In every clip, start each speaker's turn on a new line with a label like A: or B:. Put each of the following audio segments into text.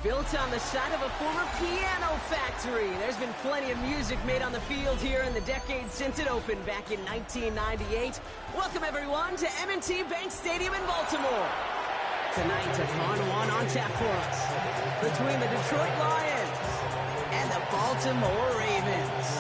A: Built on the site of a former piano factory, there's been plenty of music made on the field here in the decade since it opened back in 1998. Welcome, everyone, to M&T Bank Stadium in Baltimore. Tonight, a fun one on tap for us between the Detroit Lions and the Baltimore Ravens.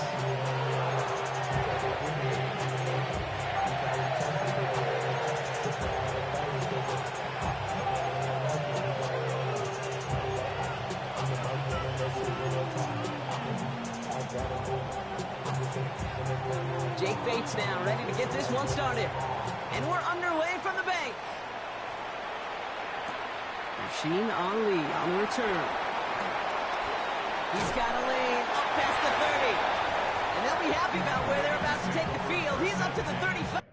A: Jake Bates now ready to get this one started. And we're underway from the bank. Rasheen Ali on the return. He's got a lane up past the 30. And they'll be happy about where they're about to take the field. He's up to the 35.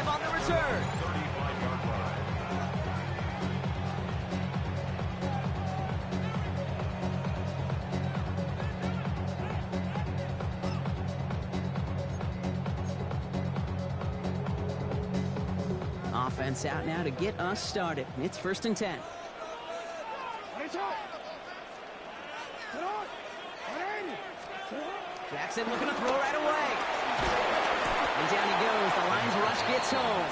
A: On the return. Offense out now to get us started. It's 1st and 10. Jackson looking to throw right away. And down he goes. The Lions rush gets home.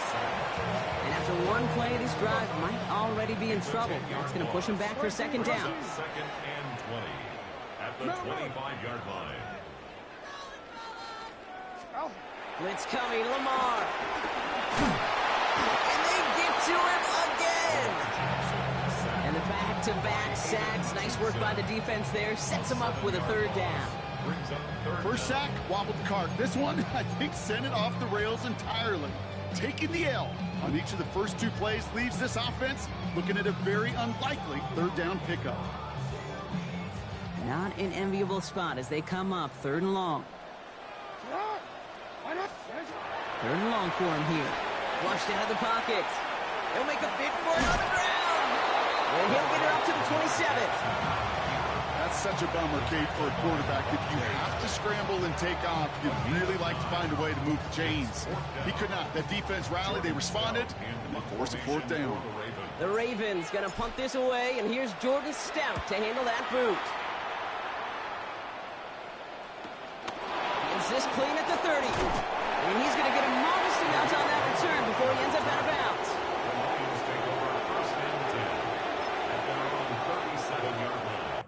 A: And after one play, this drive might already be in trouble. That's going to push him back for 2nd down.
B: 2nd and 20 at the 25-yard line.
A: Blitz coming, Lamar. And they get to him again. And the back-to-back sacks. Nice work by the defense there. Sets him up with a third down.
B: First sack, wobbled the cart. This one, I think, sent it off the rails entirely. Taking the L on each of the first two plays leaves this offense looking at a very unlikely third down pickup.
A: Not an enviable spot as they come up, 3rd and long. 3rd and long for him here. Flushed out of the pocket. He'll make a bid for it on the ground. And he'll get it up to the 27.
B: That's such a bummer, Kate, for a quarterback. If you have to scramble and take off, you'd really like to find a way to move the chains. He could not. That defense rallied, they responded, and they forced a 4th down.
A: The Ravens gonna punt this away, and here's Jordan Stout to handle that boot. Gets this clean at the 30. And he's gonna get a modest amount on that return before he ends up out of bounds.
C: The Lions take over 1st and 10 at their own 37-yard line.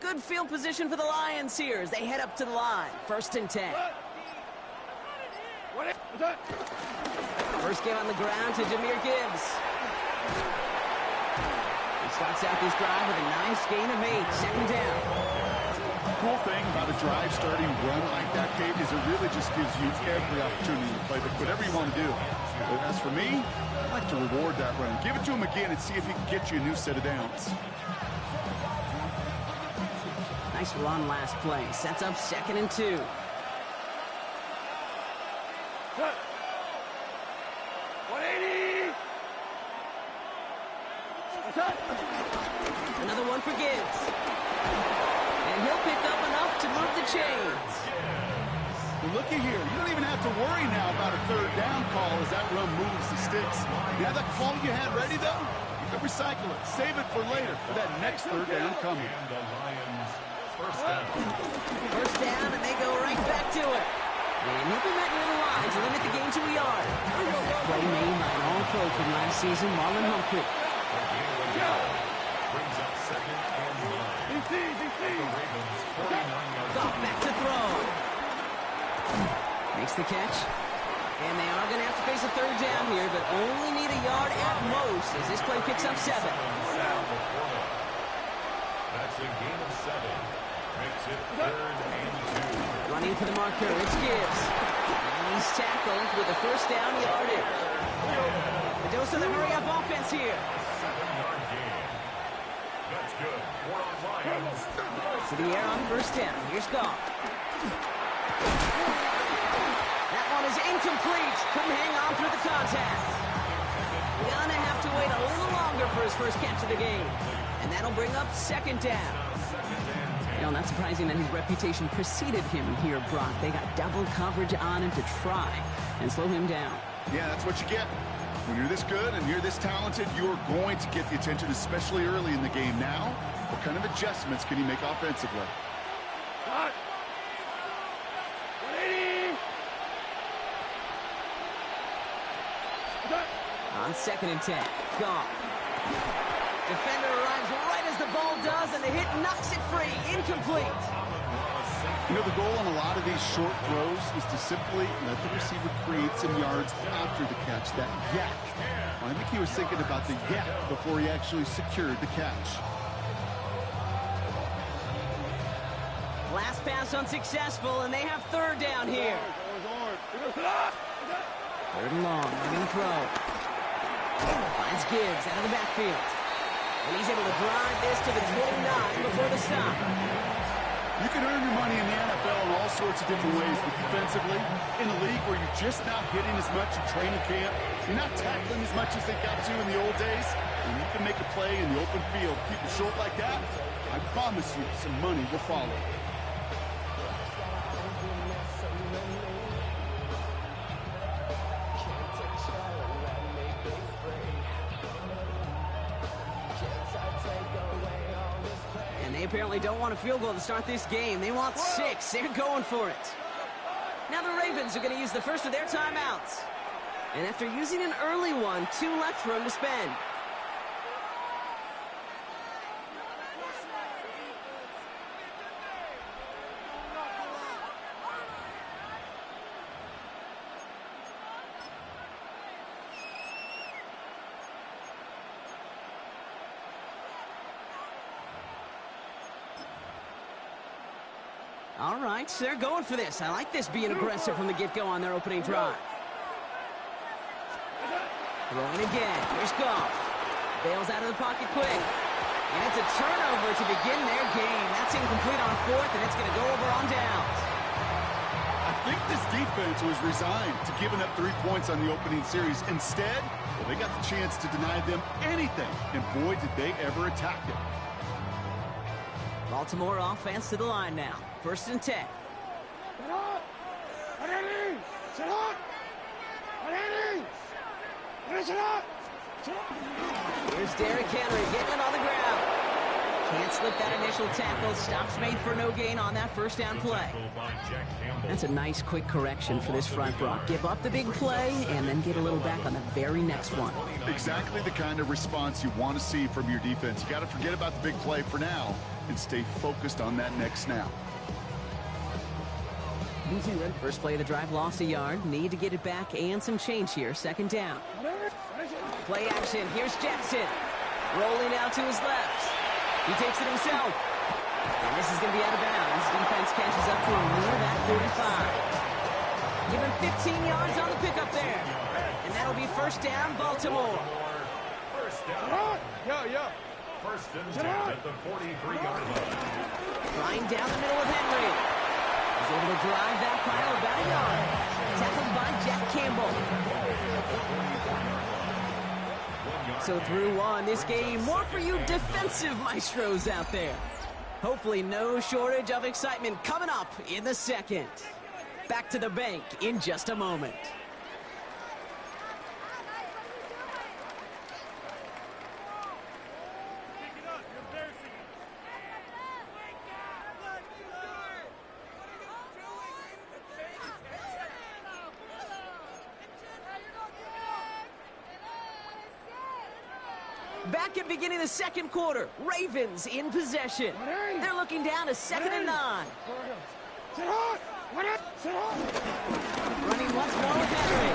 A: Good field position for the Lions here as they head up to the line. 1st and 10. First game on the ground to Jahmyr Gibbs. He's Starts out this drive with a nice gain of 8. Second down.
B: The cool thing about a drive starting run like that, Kate, is it really just gives you every opportunity to play whatever you want to do. But as for me, I like to reward that run. Give it to him again and see if he can get you a new set of downs.
A: Nice run last play. Sets up 2nd and 2. Another one for Gibbs. And he'll pick up enough to move the chains.
B: Well, looky here. You don't even have to worry now about a 3rd down call as that run moves the sticks. You have that call you had ready, though? You can recycle it. Save it for later for that next 3rd down coming.
C: And the Lions, first down.
A: First down, and they go right back to it. And he'll be met near the line to limit the gain to a yard. That play made by an All-Pro from last season, Marlon Humphrey.
C: Brings up 2nd and 9. The Ravens, 49-yard.
A: Goff back to throw. Makes the catch. And they are going to have to face a 3rd down here, but only need a yard at most as this play picks up 7.
C: That's a gain of 7. Makes it 3rd and 2.
A: Running for the marker, it's Gibbs. And he's tackled with a first down yardage. The dose of the hurry-up offense here.
C: 7-yard gain. That's good. More on Lions.
A: To the air on first down. Here's Goff. That one is incomplete. Couldn't hang on through the contact. Gonna have to wait a little longer for his first catch of the game. And that'll bring up 2nd down. You know, not surprising that his reputation preceded him here, Brock. They got double coverage on him to try and slow him down.
B: Yeah, that's what you get. When you're this good and you're this talented, you're going to get the attention, especially early in the game. Now, what kind of adjustments can he make offensively?
A: On 2nd and 10, Goff. Defender arrives right as the ball does, and the hit knocks it free. Incomplete.
B: You know, the goal on a lot of these short throws is to simply let the receiver create some yards after the catch, that yak. Well, I think he was thinking about the yak before he actually secured the catch.
A: Last pass unsuccessful, and they have 3rd down here. 3rd and long, they're going to throw. Finds Gibbs out of the backfield. And he's able to drive this to the 29 before the stop.
B: You can earn your money in the NFL in all sorts of different ways, but defensively, in a league where you're just not hitting as much in training camp, you're not tackling as much as they got to in the old days, and you can make a play in the open field, keep it short like that, I promise you some money will follow.
A: They apparently don't want a field goal to start this game. They want 6. They're going for it. Now the Ravens are going to use the first of their timeouts. And after using an early one, 2 left for him to spend. All right, so they're going for this. I like this being aggressive from the get-go on their opening drive. Throwing again. Here's Goff. Bails out of the pocket quick. And it's a turnover to begin their game. That's incomplete on 4th, and it's going to go over on downs.
B: I think this defense was resigned to giving up 3 points on the opening series. Instead, well, they got the chance to deny them anything, and boy, did they ever attack it.
A: Baltimore offense to the line now. 1st and 10. Here's Derrick Henry getting it on the ground. Can't slip that initial tackle. Stops made for no gain on that first down play. That's a nice quick correction for this front, Brock. Give up the big play and then get a little back on the very next one.
B: Exactly the kind of response you want to see from your defense. You got to forget about the big play for now and stay focused on that next snap.
A: First play of the drive, lost a yard. Need to get it back and some change here. 2nd down. Play action. Here's Jackson. Rolling out to his left. He takes it himself. And this is going to be out of bounds. Defense catches up to him near that 45. Give him 15 yards on the pickup there. And that'll be first down, Baltimore.
C: First down. First and 10 at the 43-yard line.
A: Flying down the middle with Henry. He's able to drive that pile about a yard. Tackled by Jack Campbell. So through one, this game, more for you defensive maestros out there. Hopefully no shortage of excitement coming up in the second. Back to the bank in just a moment. Back at beginning of the second quarter, Ravens in possession. They're looking down to 2nd and 9. Running once more with Henry.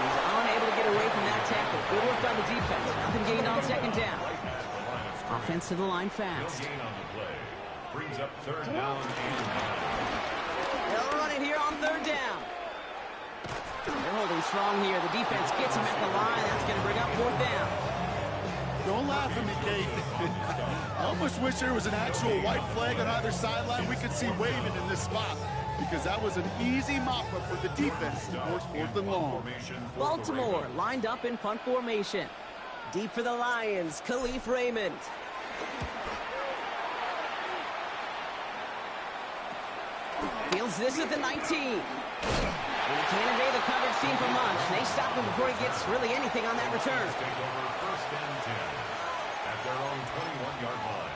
A: He's unable to get away from that tackle. Good work by the defense. Nothing gained on second down. Offense to the line fast.
C: No gain on the play. Brings up third down and 9.
A: They'll run it here on third down. They're holding strong here. The defense gets him at the line. That's going to bring up fourth down.
B: Don't laugh at me, Kate. I almost wish there was an actual white flag on either sideline we could see waving in this spot, because that was an easy mop-up for the defense to force fourth and long.
A: Baltimore lined up in punt formation. Deep for the Lions, Khalif Raymond. Fields this at the 19. And he can't evade the coverage team for much. They stop him before he gets really anything on that return.
C: Take over first and 10 at their own 21-yard line.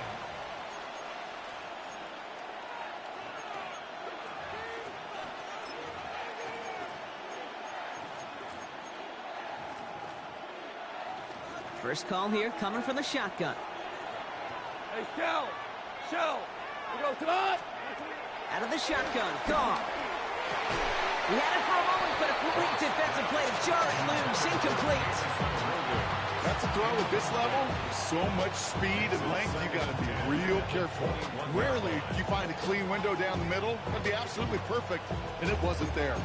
A: First call here coming from the shotgun.
D: Hey, Shell! We go tonight!
A: Out of the shotgun, Goff. He had it for a moment, but a great defensive play to jar it loose, incomplete.
B: That's a throw at this level. So much speed and length, you got to be real careful. Rarely do you find a clean window down the middle. That'd be absolutely perfect, and it wasn't there.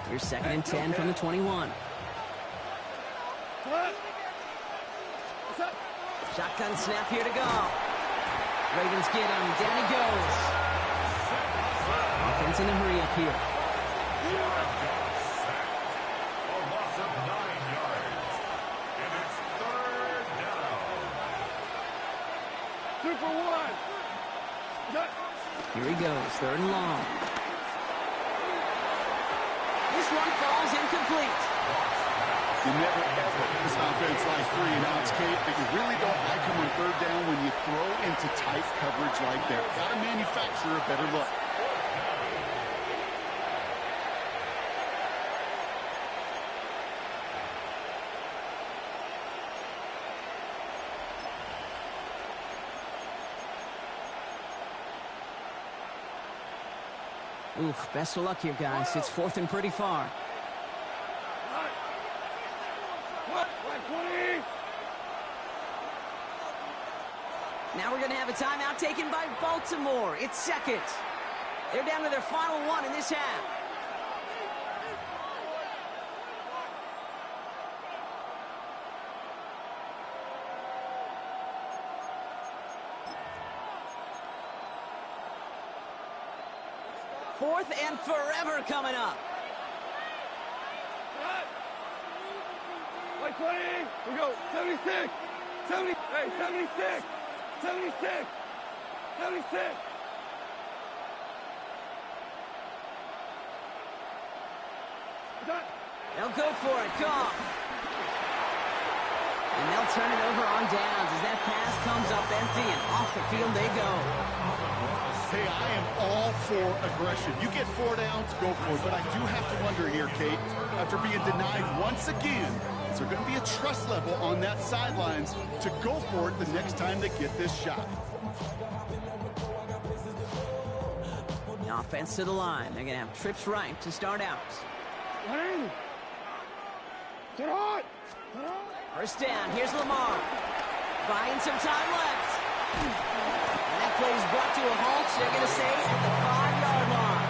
A: Here's 2nd and 10 from the 21. Shotgun snap here to go. Ravens get him. Down he goes. Offense in a hurry up here.
C: A loss of 9 yards. And it's third down.
D: 2 for 1.
A: Here he goes. 3rd and long. This one falls incomplete.
B: You never ever this offense like 3 and outs, Kate, but you really don't like them on 3rd down when you throw into tight coverage like that. Got to manufacture a better look.
A: Oof, best of luck here, guys. It's 4th and pretty far. Now we're going to have a timeout taken by Baltimore. It's 2nd. They're down to their final one in this half. Fourth and forever coming up.
D: Like 20. We go 76. 70. Hey, 76. 76. 76.
A: They'll go for it. Goff. And they'll turn it over on downs as that pass comes up empty and off the field they go.
B: Hey, I am all for aggression. You get 4 downs, go for it. But I do have to wonder here, Kate, after being denied once again, is there going to be a trust level on that sidelines to go for it the next time they get this shot?
A: Offense to the line. They're going to have trips right to start out.
D: Get on!
A: First down, here's Lamar. Buying some time left. And that play is brought to a halt, they're going to say, at the 5-yard line.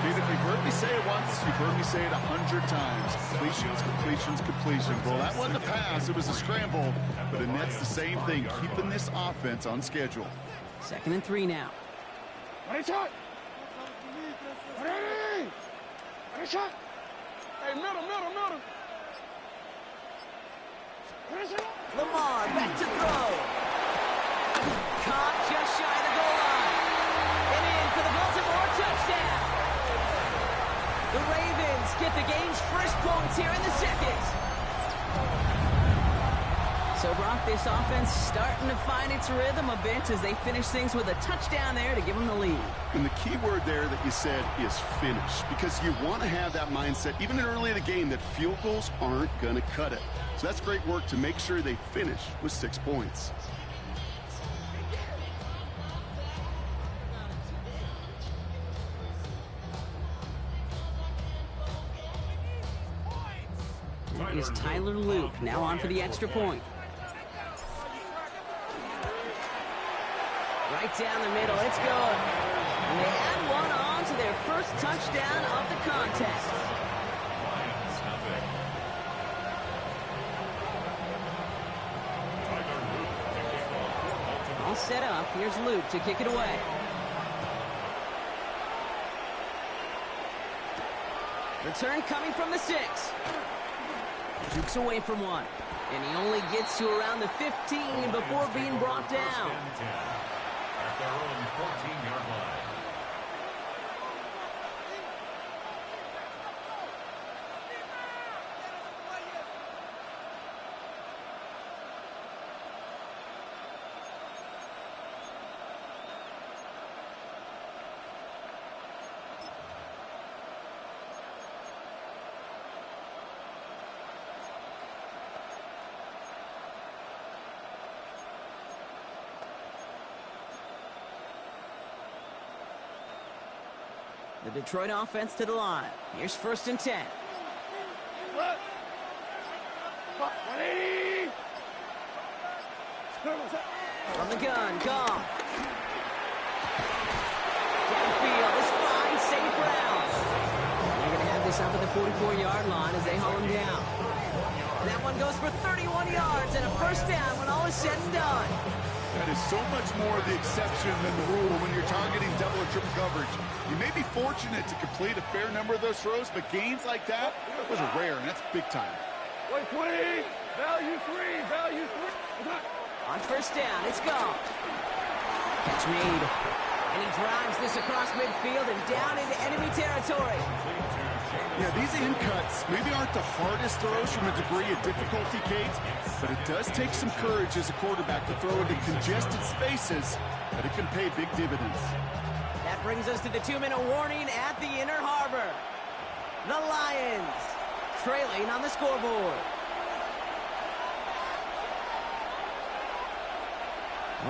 B: Dude, if you've heard me say it once, you've heard me say it 100 times. Completions, completions, completions. Well, that wasn't a pass, it was a scramble. But it nets the same thing, keeping this offense on schedule.
A: 2nd and 3 now.
D: Ready, shot! Ready! Ready, shot! Hey, middle! Ready, shot!
A: Lamar back to throw. Caught just shy of the goal line. And in for the Baltimore touchdown. The Ravens get the game's first points here in the second. So, Brock, this offense starting to find its rhythm a bit as they finish things with a touchdown there to give them the lead.
B: And the key word there that you said is finish, because you want to have that mindset, even early in the game, that field goals aren't going to cut it. So that's great work to make sure they finish with 6 points.
A: That is Tyler Luke, now on for the extra point. Right down the middle, it's good. And they add one on to their first touchdown of the contest. All set up, here's Luke to kick it away. Return coming from the 6. Jukes away from one. And he only gets to around the 15 before being brought down.
C: At their own 14-yard line.
A: The Detroit offense to the line. Here's 1st and 10. From the gun, Goff. Downfield, this fine, safe route. They're going to have this up at the 44-yard line as they haul him down. That one goes for 31 yards and a first down when all is said and done.
B: That is so much more the exception than the rule when you're targeting double or triple coverage. You may be fortunate to complete a fair number of those throws, but gains like that, those are rare, and that's big time.
D: Wait, 20! Value 3!
A: On first down, it's gone. Catch made. And he drives this across midfield and down into enemy territory.
B: Yeah, these in cuts maybe aren't the hardest throws from a degree of difficulty, Kate, but it does take some courage as a quarterback to throw into congested spaces, but it can pay big dividends.
A: That brings us to the 2-minute warning at the Inner Harbor. The Lions trailing on the scoreboard.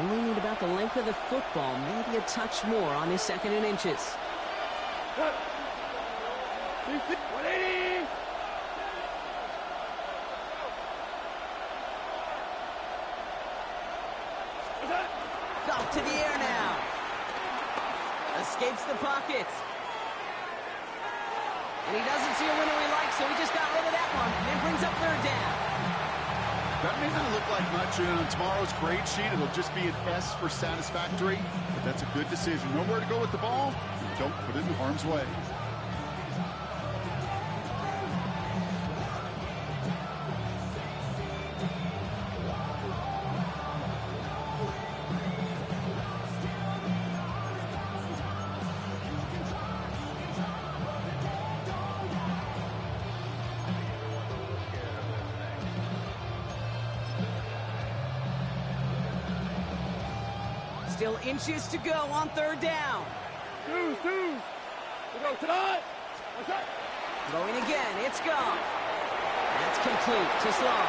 A: Only need about the length of the football, maybe a touch more on his 2nd and inches.
D: 180!
A: Goff to the air now. Escapes the pocket. And he doesn't see a window he likes, so he just got rid of that one. And brings up 3rd down.
B: That may not look like much on tomorrow's grade sheet. It'll just be an S for satisfactory, but that's a good decision. Nowhere to go with the ball, and don't put it in harm's way.
A: Still inches to go on 3rd down.
D: Two. We go tonight.
A: Throwing again, it's gone. That's complete to Slaw.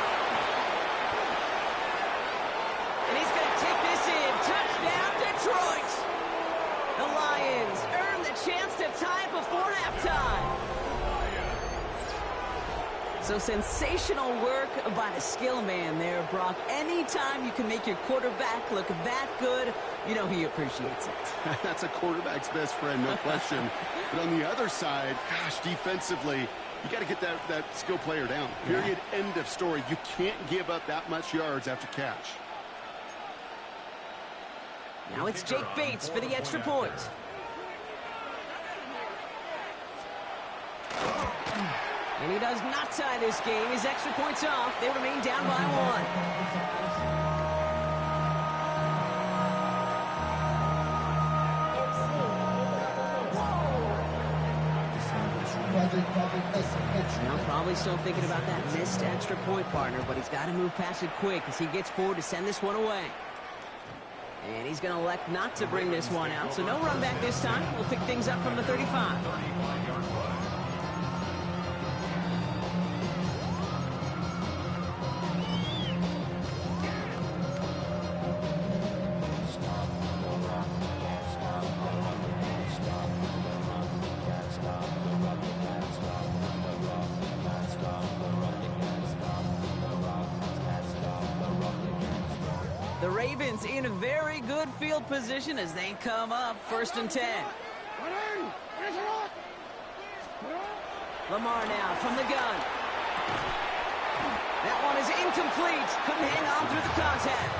A: And he's going to take this in. Touchdown, Detroit. The Lions earn the chance to tie before halftime. So sensational work by the skill man there, Brock. Anytime you can make your quarterback look that good, you know he appreciates it.
B: That's a quarterback's best friend, no question. But on the other side, gosh, defensively, you got to get that skill player down. Period, end of story. You can't give up that much yards after catch.
A: Now it's Jake Bates for the extra point. And he does not tie this game. His extra point's off. They remain down by 1. Now probably still thinking about that missed extra point, partner, but he's got to move past it quick as he gets forward to send this one away. And he's going to elect not to bring this one out, so no run back this time. We'll pick things up from the 35. The Ravens in a very good field position as they come up 1st and 10. Lamar now from the gun. That one is incomplete. Couldn't hang on through the contact.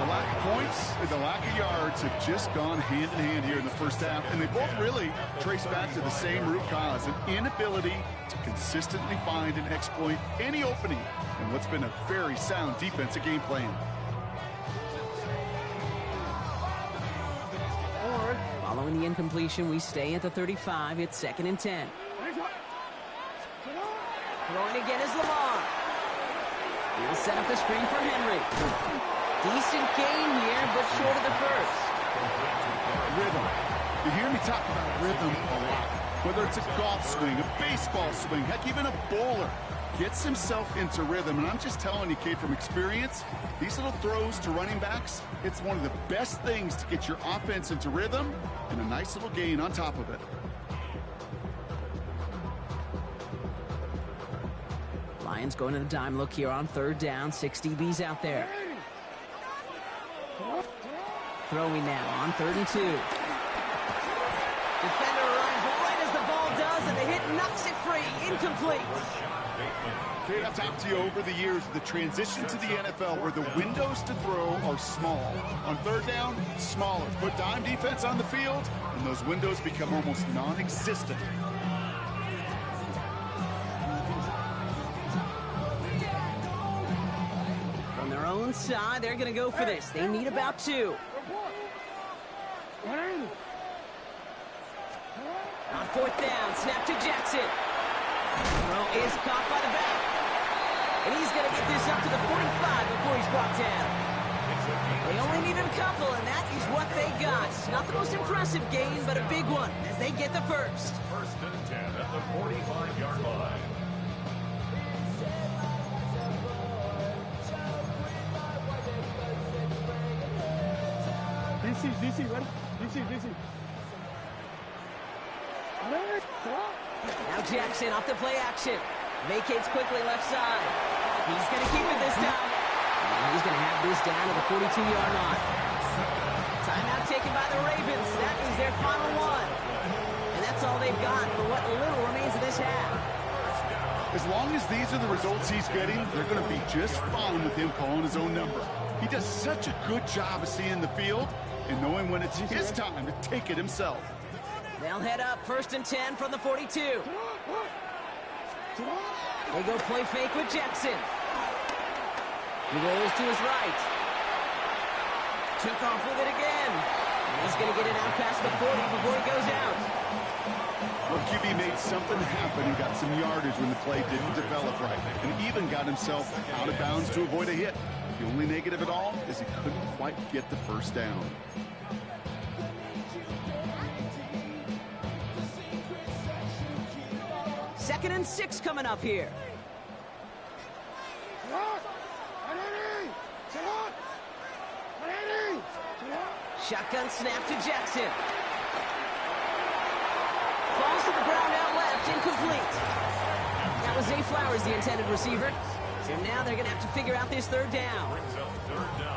B: The lack of points and the lack of yards have just gone hand in hand here in the first half, and they both really trace back to the same root cause, an inability to consistently find and exploit any opening in what's been a very sound defensive game plan.
A: Following the incompletion, we stay at the 35. It's 2nd and 10. Throwing again is Lamar. He'll set up the screen for Henry. Decent gain here, but short of the first.
B: Rhythm. You hear me talk about rhythm a lot. Whether it's a golf swing, a baseball swing, heck, even a bowler. Gets himself into rhythm, and I'm just telling you, kid, from experience, these little throws to running backs, it's one of the best things to get your offense into rhythm and a nice little gain on top of it.
A: Lions going to the dime look here on 3rd down. 6 DBs out there. Throwing now on 3rd and 2. Defender runs right as the ball does, and the hit knocks it free. Incomplete.
B: Kate, I've talked to you over the years, the transition to the NFL where the windows to throw are small. On 3rd down, smaller. Put dime defense on the field, and those windows become almost non-existent.
A: From their own side, they're going to go for this. They need about 2. On 4th down, snap to Jackson. Throw is caught by the back. And he's going to get this up to the 45 before he's brought down. They only needed a couple, and that is what they got. Not the most impressive gain, but a big one as they get the first.
C: 1st and 10 at the 45-yard line.
D: DC, ready? DC.
A: Now Jackson off the play action. Vacates quickly left side. He's going to keep it this time. And he's going to have this down to the 42-yard line. Timeout taken by the Ravens. That is their final one. And that's all they've got for what little remains of this half.
B: As long as these are the results he's getting, they're going to be just fine with him calling his own number. He does such a good job of seeing the field and knowing when it's his time to take it himself.
A: They'll head up 1st and 10 from the 42. They go play fake with Jackson. He rolls to his right. Took off with it again. And he's going to get it out past the 40 before he goes out.
B: Well, QB made something happen and got some yardage when the play didn't develop right. And even got himself out of bounds to avoid a hit. The only negative at all is he couldn't quite get the first down.
A: Second and 6 coming up here. Shotgun snap to Jackson. Falls to the ground out left, incomplete. That was Zay Flowers, the intended receiver. So now they're going to have to figure out this third down.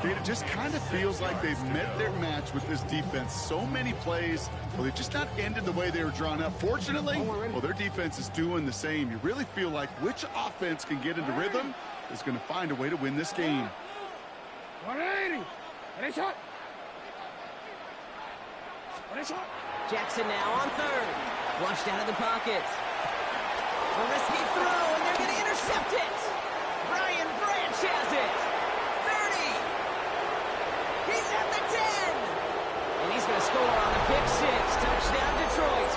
B: Kate, it just kind of feels like they've met their match with this defense. So many plays, well, they've just not ended the way they were drawn up. Fortunately, well, their defense is doing the same. You really feel like which offense can get into rhythm is going to find a way to win this game.
D: 180. Ready, shot. Ready, shot.
A: Jackson now on third. Flushed out of the pocket. A risky throw, and they're going to intercept it. Brian Branch has it. 30. He's at the 10. And he's going to score on the pick six. Touchdown, Detroit.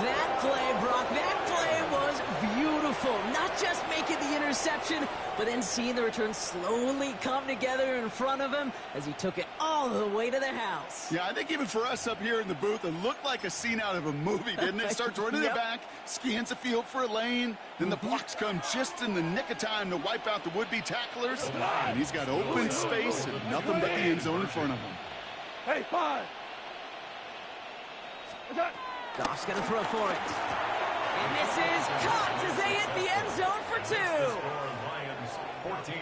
A: That play, Brock, that play was beautiful. Not just making the interception, but then seeing the return slowly come together in front of him as he took it all the way to the house.
B: Yeah, I think even for us up here in the booth, it looked like a scene out of a movie, didn't it? Starts running it back, scans the field for a lane, then the blocks come just in the nick of time to wipe out the would-be tacklers, and he's got open space and nothing but the end zone in front of him.
D: Hey, 5.
A: Goff's going to throw for it. And this is caught as they hit the end zone for 2.
C: Lions 14,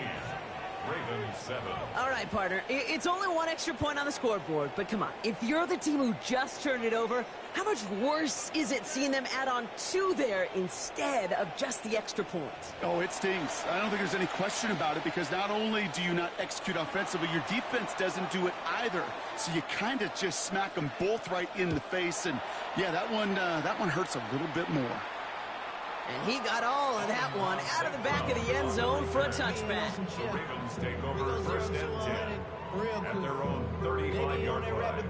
C: Ravens 7.
A: All right, partner, it's only one extra point on the scoreboard, but come on. If you're the team who just turned it over, how much worse is it seeing them add on 2 there instead of just the extra point?
B: Oh, it stings. I don't think there's any question about it because not only do you not execute offensively, your defense doesn't do it either. So you kind of just smack them both right in the face. And, yeah, that one hurts a little bit more.
A: And he got all of that one out of the back of the end zone for a touchback.
C: The Ravens take over first and 10 at their own 35-yard line.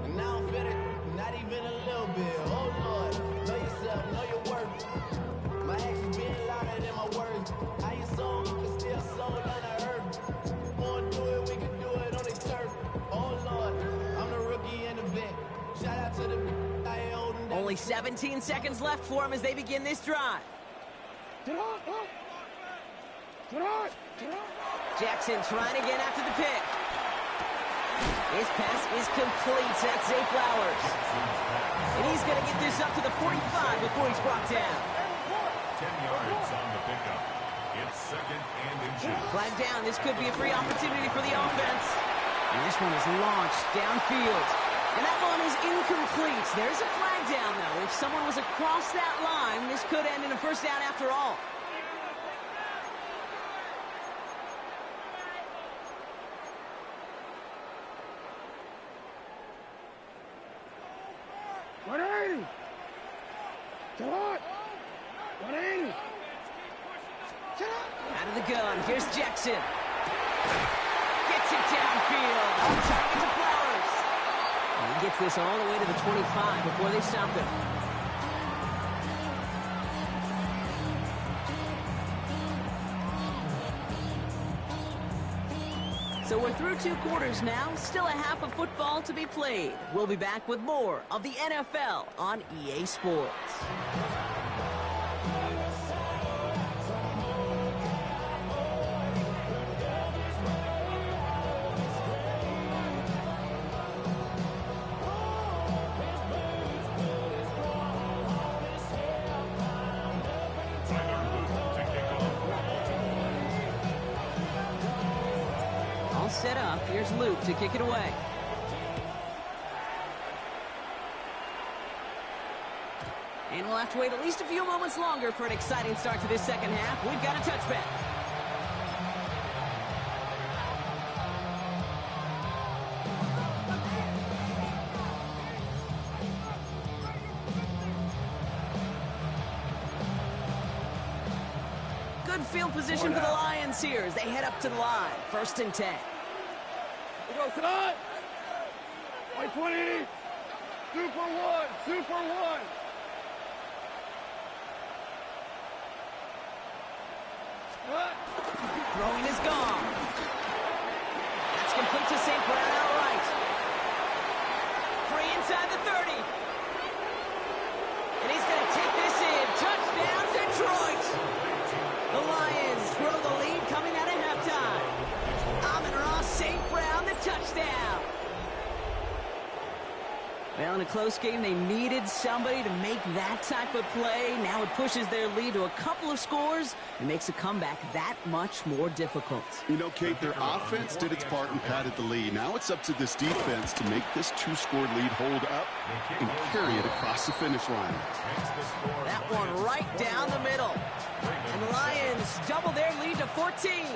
E: And now I'm fitted, not even a little bit. Oh, Lord, know yourself, know your worth. My actions being louder than my words. How you sold, but still sold unheard. Wanna do it, we can do it on the turf. Oh, Lord, I'm the rookie and the vet. Shout out to the I ain't holding down.
A: Only 17 seconds left for him as they begin this drive. Jackson trying again after the pick. His pass is complete. That's Zay Flowers. And he's going to get this up to the 45 before he's brought down.
C: 10 yards on the pickup. It's second and inches.
A: Flag down. This could be a free opportunity for the offense. And this one is launched downfield. And that one is incomplete. There's a flag down, though. If someone was across that line, this could end in a first down after all. Out of the gun, here's Jackson. Gets it downfield. On target to Flowers. And he gets this all the way to the 25 before they stop him. So we're through 2 quarters now. Still a half of football to be played. We'll be back with more of the NFL on EA Sports. Set up. Here's Luke to kick it away. And we'll have to wait at least a few moments longer for an exciting start to this second half. We've got a touchback. Good field position for the Lions here as they head up to the line. First and 10.
D: We go tonight. 20. 2 for 1. 2 for 1.
A: Throwing is gone. That's complete to St. Brown outright. Free inside the 30. And he's going to take this in. Touchdown, Detroit. The Lions throw the lead coming out of halftime. Amon-Ra St. Brown, the touchdown. Well, in a close game, they needed somebody to make that type of play. Now it pushes their lead to a couple of scores and makes a comeback that much more difficult.
B: You know, Kate, their offense did its part and padded the lead. Now it's up to this defense to make this two-score lead hold up and carry it across the finish line.
A: That one right down the middle. And the Lions double their lead to 14.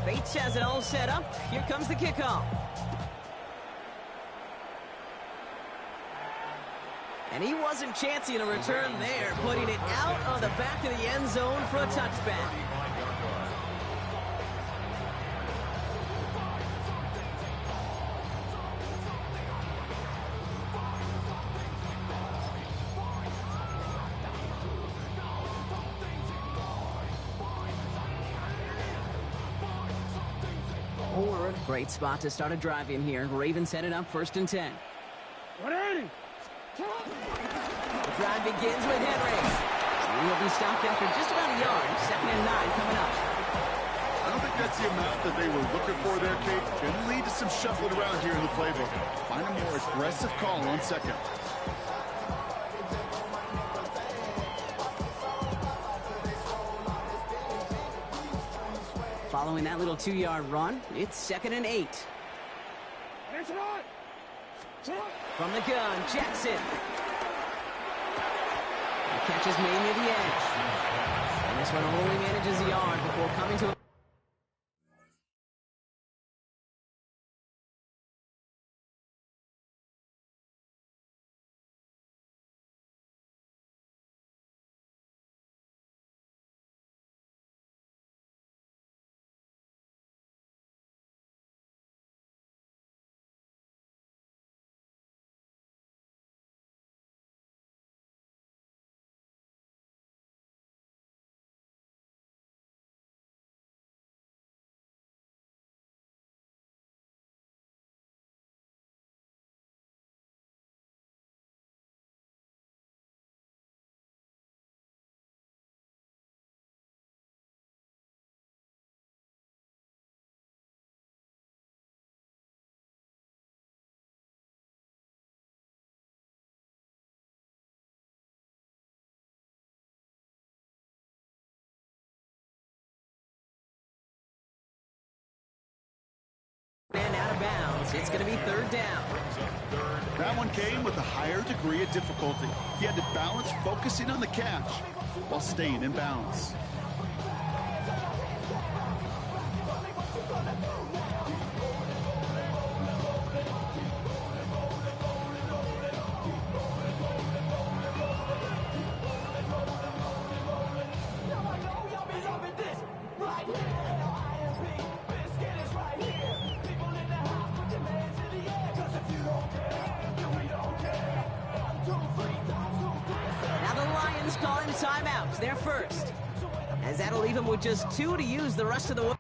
A: Bates has it all set up. Here comes the kickoff. And he wasn't chancing a return there, putting it out of the back of the end zone for a touchback. Great spot to start a drive in here. Ravens headed up 1st and 10.
D: 180.
A: The drive begins with Henry. He'll be stopped after just about a yard. 2nd and 9 coming up.
B: I don't think that's the amount that they were looking for there, Kate. Can lead to some shuffling around here in the playbook. Find a more aggressive call on 2nd.
A: Following that little 2-yard run, it's 2nd and 8. From the gun, Jackson. The catch is made near the edge. And this one only manages a yard before coming to a... And out of bounds. It's going to be 3rd down.
B: That one came with a higher degree of difficulty. He had to balance focusing on the catch while staying in bounds.
A: Calling timeouts. They're first. As that'll leave him with just 2 to use the rest of the way.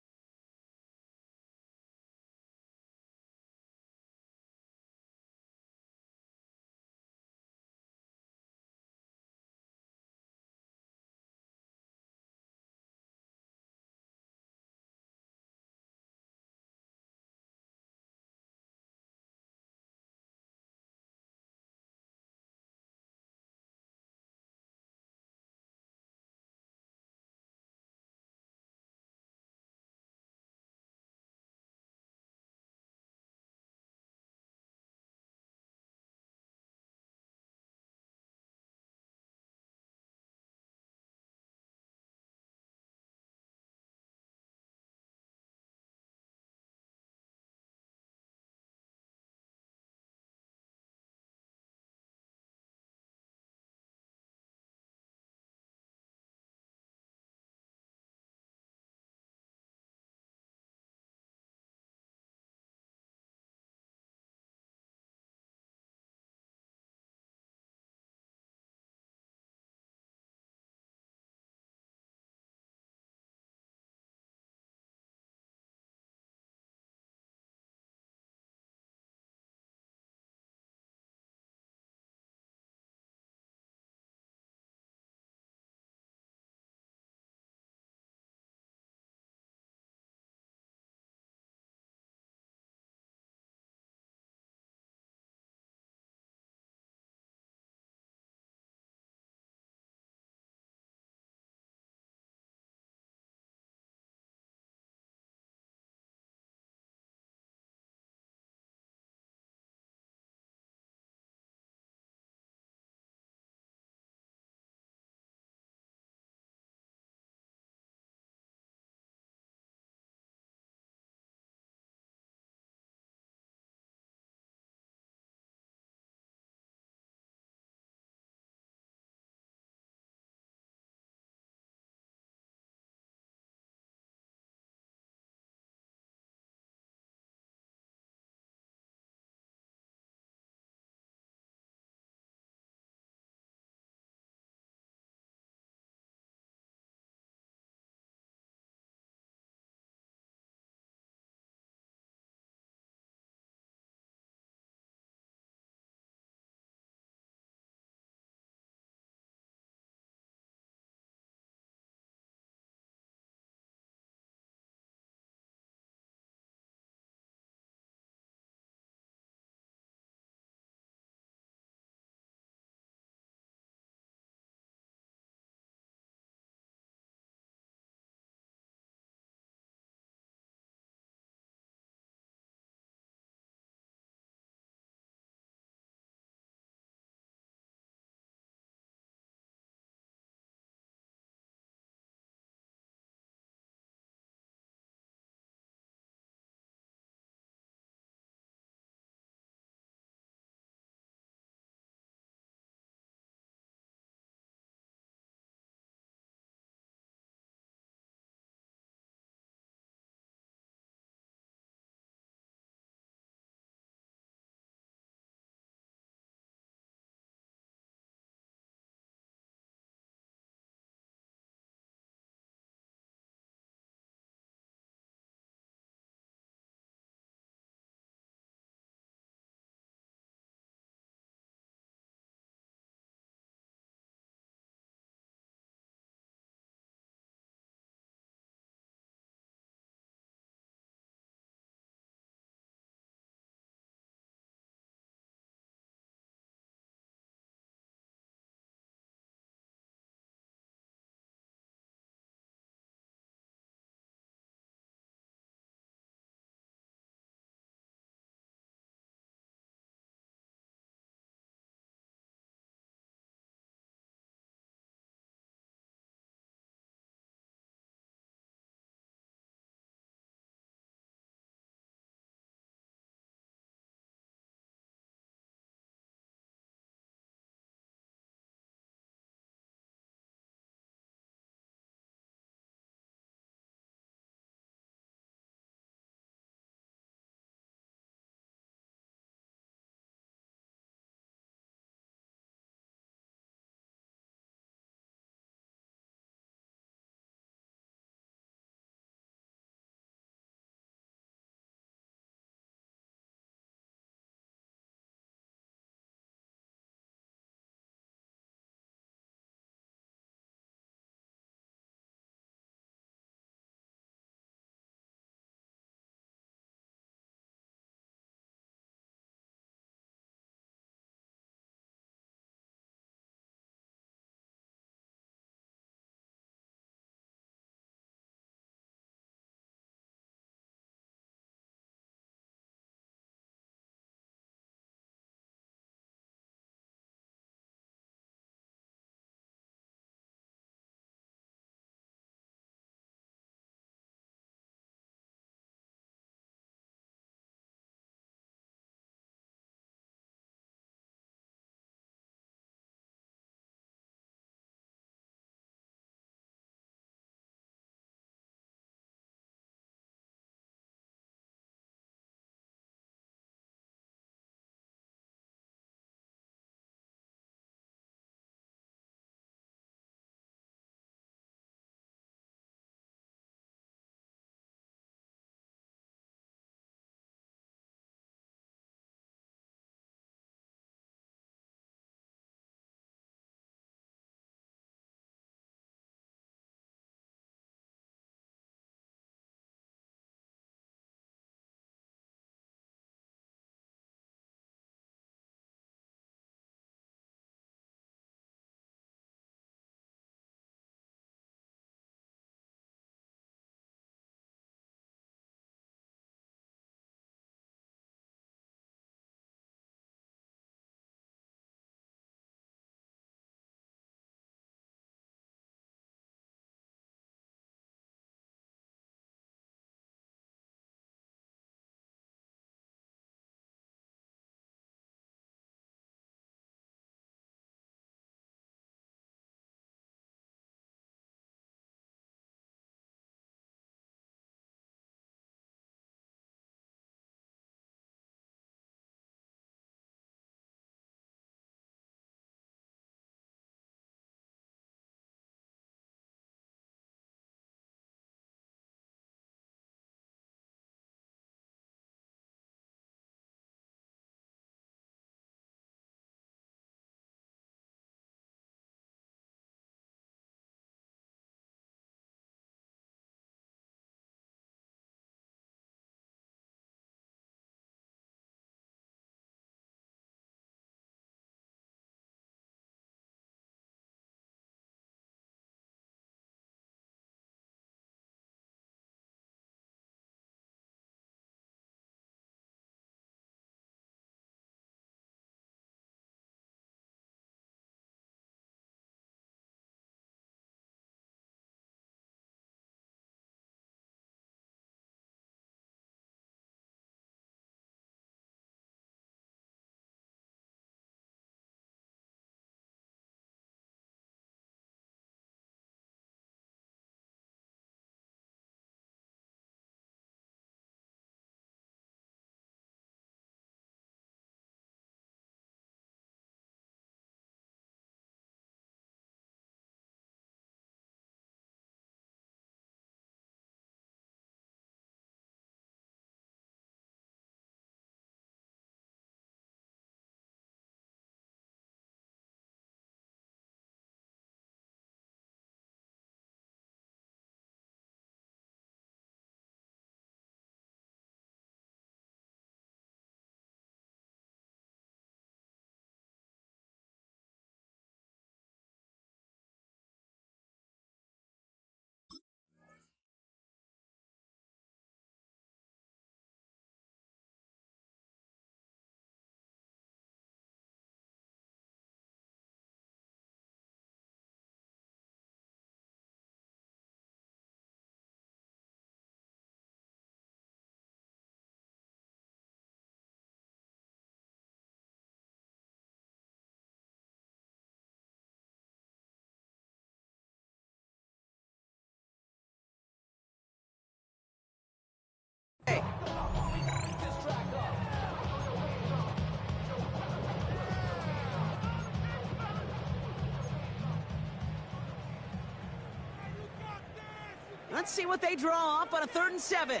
A: Let's see what they draw up on a 3rd and 7.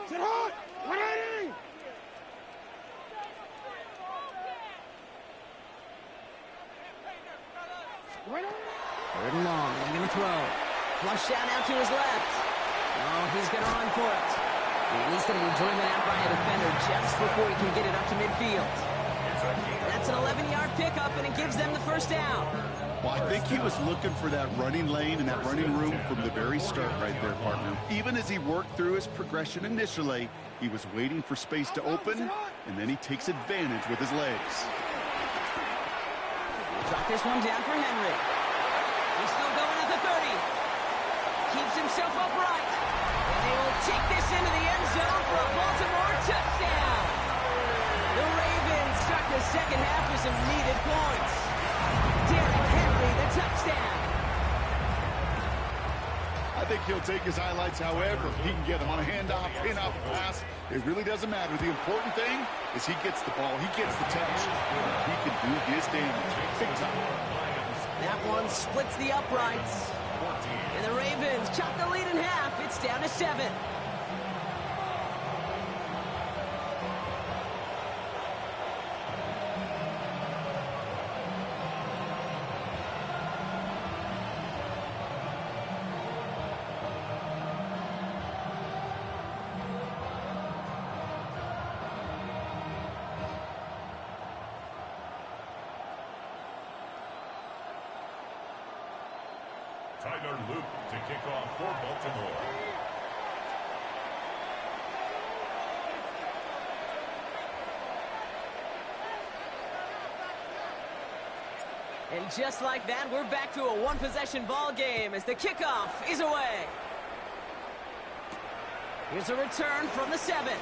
D: Sit hard! Ready!
A: Third and long, they're going to throw. Flush down out to his left. Oh, he's going to run for it. And he's going to be driven out by a defender just before he can get it up to midfield. That's an 11-yard pickup, and it gives them the first down.
B: Well, I think he was looking for that running lane and that running room from the very start right there, partner. Even as he worked through his progression initially, he was waiting for space to open, and then he takes advantage with his legs.
A: Drop this one down for Henry. He's still going at the 30. Keeps himself upright. And they will take this into the end zone for a Baltimore touchdown. The Ravens start the second half with some needed points. Derrick Henry, the touchdown.
B: I think he'll take his highlights however he can get them on a handoff, pin-off, pass. It really doesn't matter. The important thing is he gets the ball. He gets the touch. He can do his damage. Big time.
A: That one splits the uprights. And the Ravens chop the lead in half. It's down to 7.
C: Tyler Luke to kick off for Baltimore.
A: And just like that, we're back to a one-possession ball game as the kickoff is away. Here's a return from the 7.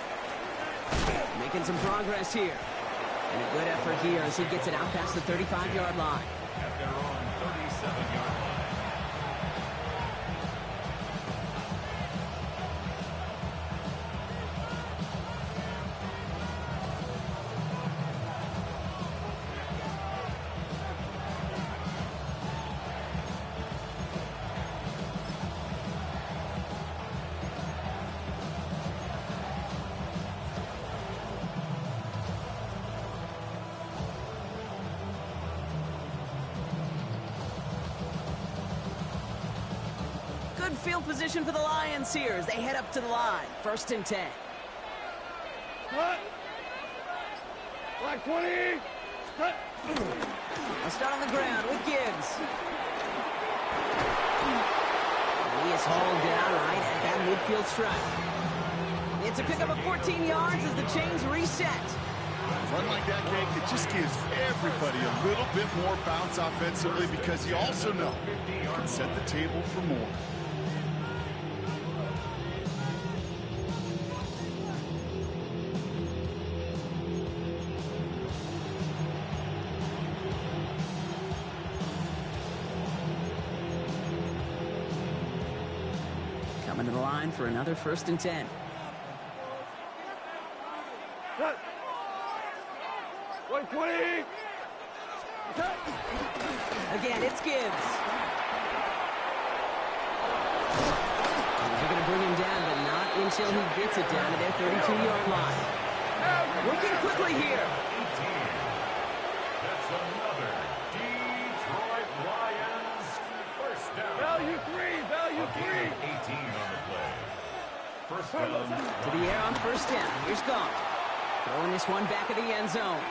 A: Making some progress here. And a good effort here as he gets it out past the 35-yard line.
C: At their own 37-yard line.
A: Good field position for the Lions here as they head up to the line. 1st and 10.
D: Cut! Black 20! Cut!
A: I'll start on the ground with Gibbs. And he is hauled down right at that midfield stripe. It's a pickup of 14 yards as the chains reset.
B: Run like that, Kate, it just gives everybody a little bit more bounce offensively because you also know you can set the table for more.
A: Coming to the line for another 1st and 10.
D: Cut! 120! Cut!
A: Again, it's Gibbs. They're going to bring him down, but not until he gets it down to their 32-yard line. Working quickly here.
C: That's another Detroit Lions first down.
D: Value 3! Value 3!
C: 18 on the play. First down.
A: To the air on 1st down. Here's Goff. Throwing this one back of the end zone.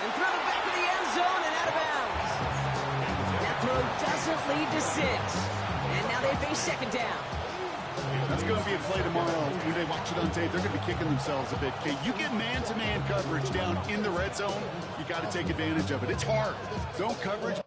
A: And through the back of the end zone and out of bounds. That throw doesn't lead to 6. And now they face 2nd down.
B: That's going to be a play tomorrow. When they watch it on tape, they're going to be kicking themselves a bit. Okay, you get man-to-man coverage down in the red zone, you got to take advantage of it. It's hard. Zone coverage.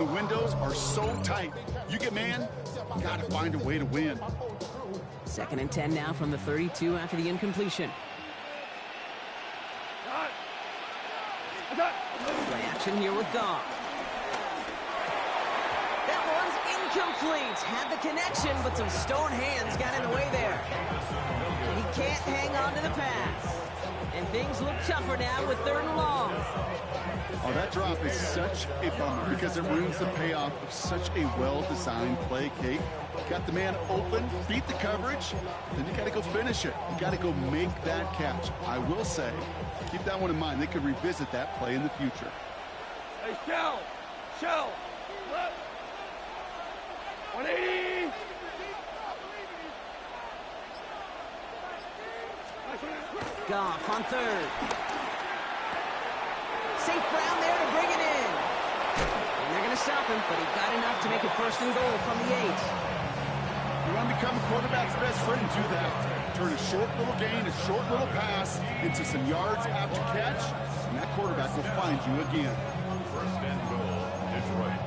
B: The windows are so tight. You get man, you got to find a way to win.
A: 2nd and 10 now from the 32 after the incompletion. Play action here with Goff. That one's incomplete. Had the connection, but some stone hands got in the way there. He can't hang on to the pass. And things look tougher now with 3rd and long.
B: Oh, that drop is such a bummer because it ruins the payoff of such a well-designed play, Kate. Got the man open, beat the coverage, then you got to go finish it. You got to go make that catch. I will say, keep that one in mind. They could revisit that play in the future.
D: Hey, Shell! 180!
A: Goff on 3rd. St. Brown there to bring it in. And they're going to stop him, but he got enough to make it 1st and goal from the 8.
B: You want to become a quarterback's best friend, do that. Turn a short little gain, a short little pass into some yards after catch, and that quarterback will find you again.
C: 1st and goal, Detroit.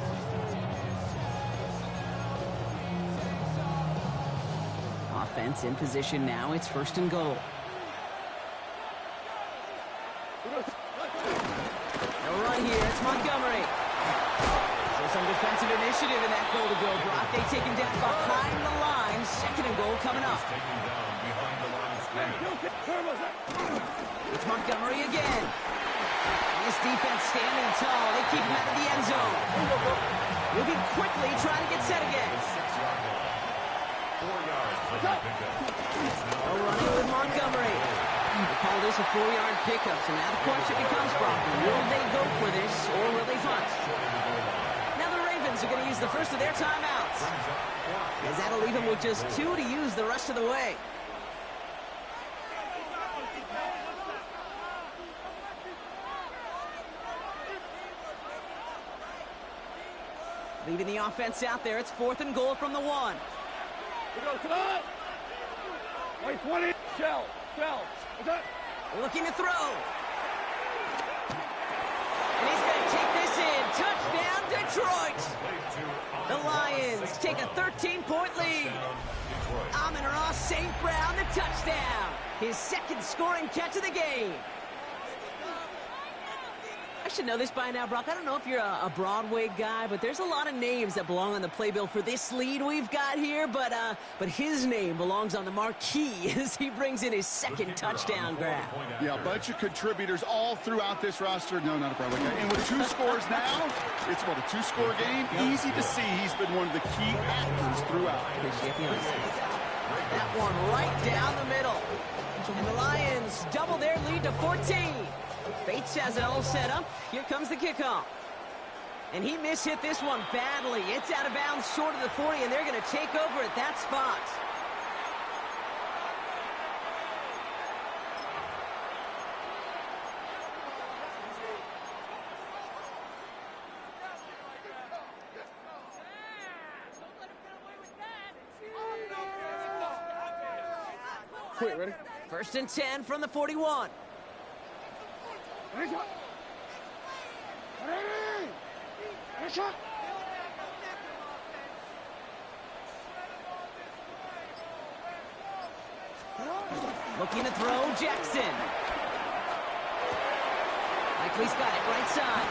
A: Offense in position now. It's 1st and goal. No run here. It's Montgomery. So some defensive initiative in that goal to go, Brock. They take him down behind the line. 2nd and goal coming up.
C: Taken down behind the line of scrimmage.
A: It's Montgomery again. And this defense standing tall. They keep him out of the end zone. Moving quickly, trying to get set again.
C: 6-yard line. 4 yards for the pickup.
A: No running with Montgomery. They call this a 4-yard pickup. So now the question becomes, Brock, will they go for this or will they punt? Now the Ravens are going to use the first of their timeouts, as that'll leave them with just 2 to use the rest of the way. Leaving the offense out there. It's 4th and goal from the 1.
D: Come on! Wait, 20! Shell!
A: Looking to throw. And he's going to take this in. Touchdown, Detroit! The Lions take a 13-point lead. Amon-Ra St. Brown, the touchdown. His 2nd scoring catch of the game. I should know this by now, Brock. I don't know if you're a Broadway guy, but there's a lot of names that belong on the playbill for this lead we've got here. But his name belongs on the marquee as he brings in his 2nd touchdown grab.
B: Yeah, a bunch of contributors all throughout this roster. No, not a Broadway guy. And with 2 scores now, it's about a 2-score game. Easy to see he's been one of the key actors throughout.
A: That one right down the middle. And the Lions double their lead to 14. Bates has it all set up. Here comes the kickoff. And he mishit this one badly. It's out of bounds short of the 40, and they're going to take over at that spot.
D: Quick, ready?
A: 1st and 10 from the 41. Looking to throw, Jackson. Likely's got it right side.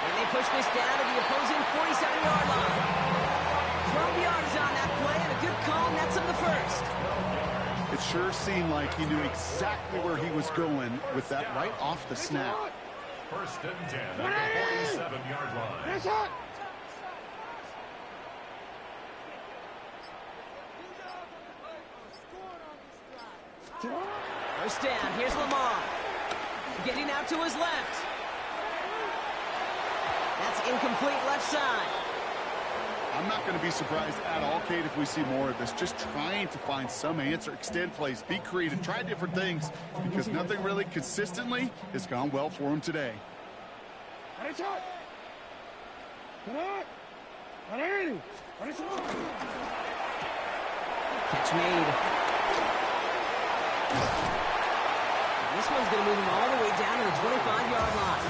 A: And they push this down to the opposing 47-yard line. 12 yards on that play, and a good call nets him the 1st.
B: It sure seemed like he knew exactly where he was going with that right off the snap.
C: 1st and 10 at the 47-yard line.
A: First down, here's Lamar. Getting out to his left. That's incomplete left side.
B: I'm not going to be surprised at all, Kate, if we see more of this. Just trying to find some answer, extend plays, be creative, try different things, because nothing really consistently has gone well for him today.
A: Catch made. This one's going to move him all the way down to the 25-yard line.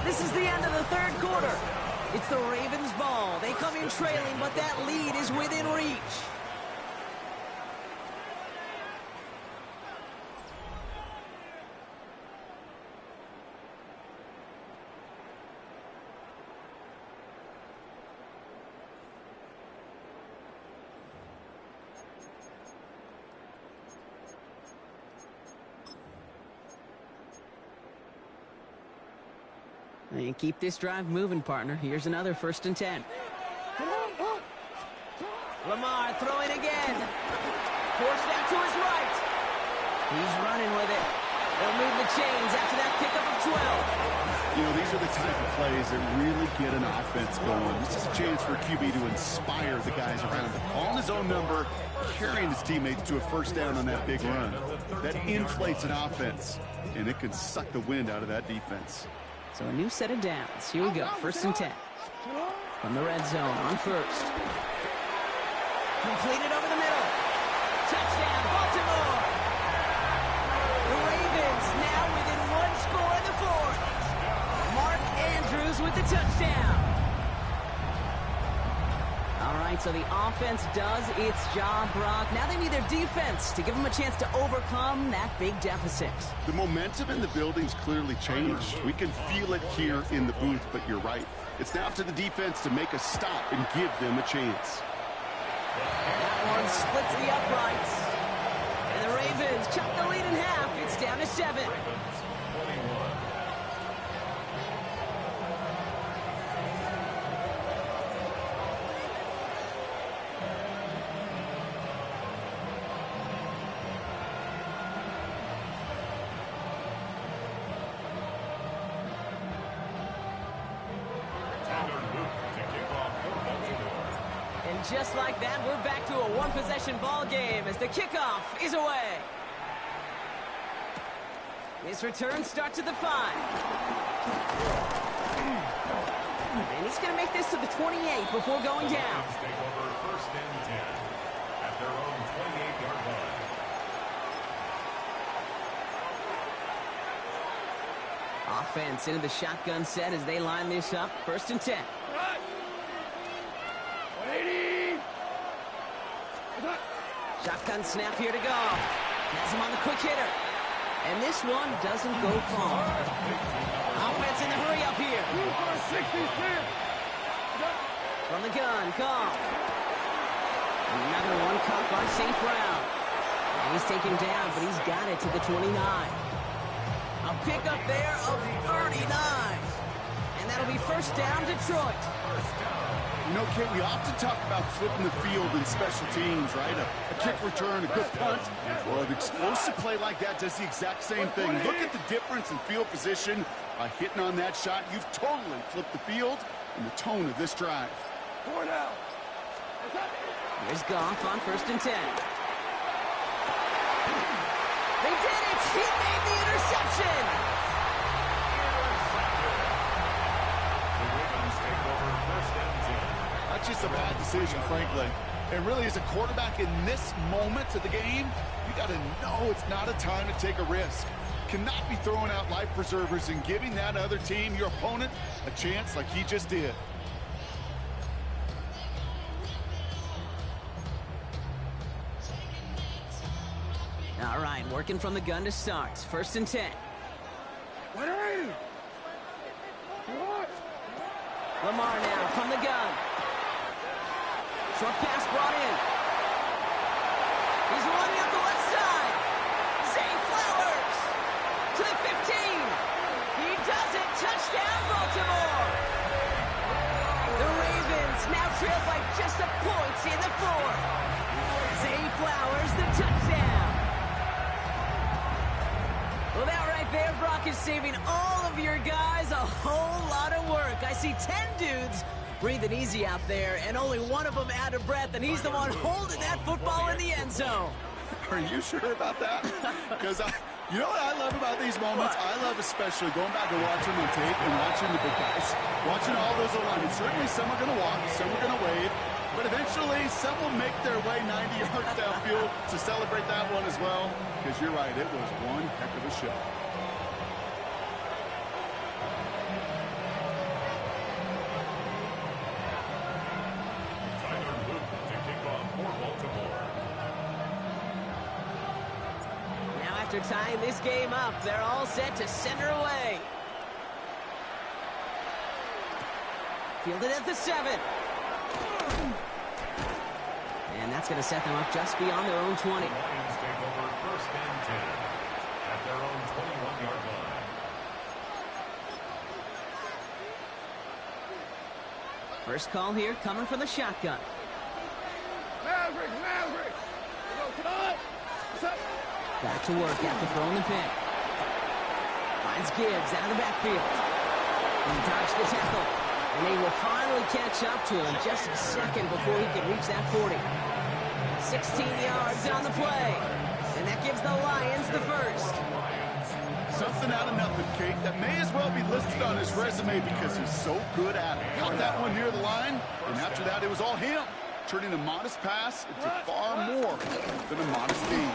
A: This is the end of the third quarter. It's the Ravens' ball. They come in trailing, but that lead is within reach. And keep this drive moving, partner. Here's another 1st and 10. Lamar throwing again. Forced out to his right. He's running with it. They'll move the chains after that pickup of 12.
B: You know, these are the type of plays that really get an offense going. This is a chance for QB to inspire the guys around him. Calling his own number, carrying his teammates to a 1st down on that big run. That inflates an offense, and it can suck the wind out of that defense.
A: So a new set of downs. Here we go, 1st and 10. From the red zone on 1st. Completed over the middle. Touchdown, Baltimore. The Ravens now within 1 score in the 4th. Mark Andrews with the touchdown. All right, so the offense does its job, Brock. Now they need their defense to give them a chance to overcome that big deficit.
B: The momentum in the building's clearly changed. We can feel it here in the booth, but you're right. It's now up to the defense to make a stop and give them a chance.
A: That one splits the uprights. And the Ravens chop the lead in half. It's down to 7. Just like that, we're back to a one-possession ball game as the kickoff is away. This return starts at the 5. And he's going to make this to the 28 before going down.
C: Take over 1st and 10 at their own 28-yard line.
A: Offense into the shotgun set as they line this up. 1st and 10. Shotgun snap here to go. Has him on the quick hitter. And this one doesn't go far. Offense in the hurry up here. From the gun, Goff. Another one caught by St. Brown. And he's taken down, but he's got it to the 29. A pickup there of 39. And that'll be 1st down, Detroit.
B: You know, Kate, we often talk about flipping the field in special teams, right? A kick return, a good punt. Well, an explosive play like that does the exact same thing. Look at the difference in field position. By hitting on that shot, you've totally flipped the field and the tone of this drive.
A: Here's Goff on 1st and 10. They did it! He made the interception!
B: Just a bad decision, frankly. And really, as a quarterback in this moment of the game, you got to know it's not a time to take a risk. Cannot be throwing out life preservers and giving that other team, your opponent, a chance like he just did.
A: All right, working from the gun to start. 1st and 10. Lamar now from the gun. Short pass brought in. He's running up the left side. Zay Flowers to the 15. He does it. Touchdown, Baltimore. The Ravens now trail by just a point in the 4th. Zay Flowers, the touchdown. Well, that right there, Brock, is saving all of your guys a whole lot of work. I see 10 dudes breathing easy out there, and only one of them out of breath, and he's the one holding that football in the end zone.
B: Are you sure about that? Because you know what I love about these moments? I love especially going back and watching the tape and watching the big guys, watching all those alignment. Certainly some are going to walk, some are going to wave, but eventually some will make their way 90 yards downfield to celebrate that one as well. Because you're right, it was one heck of a show.
A: after tying this game up, they're all set to send her away. Fielded at the 7. And that's going to set them up just beyond their own 20.
C: Lions take over 1st and 10 at their own 21-yard line.
A: First call here coming from the shotgun.
D: Maverick!
A: Back to work after throwing the pick. Finds Gibbs out of the backfield. He dodged the tackle. And they will finally catch up to him just a second before he can reach that 40. 16 yards on the play. And that gives the Lions the first.
B: Something out of nothing, Kate, that may as well be listed on his resume because he's so good at it. Caught that one near the line, and after that, it was all him, turning a modest pass into far more than a modest gain.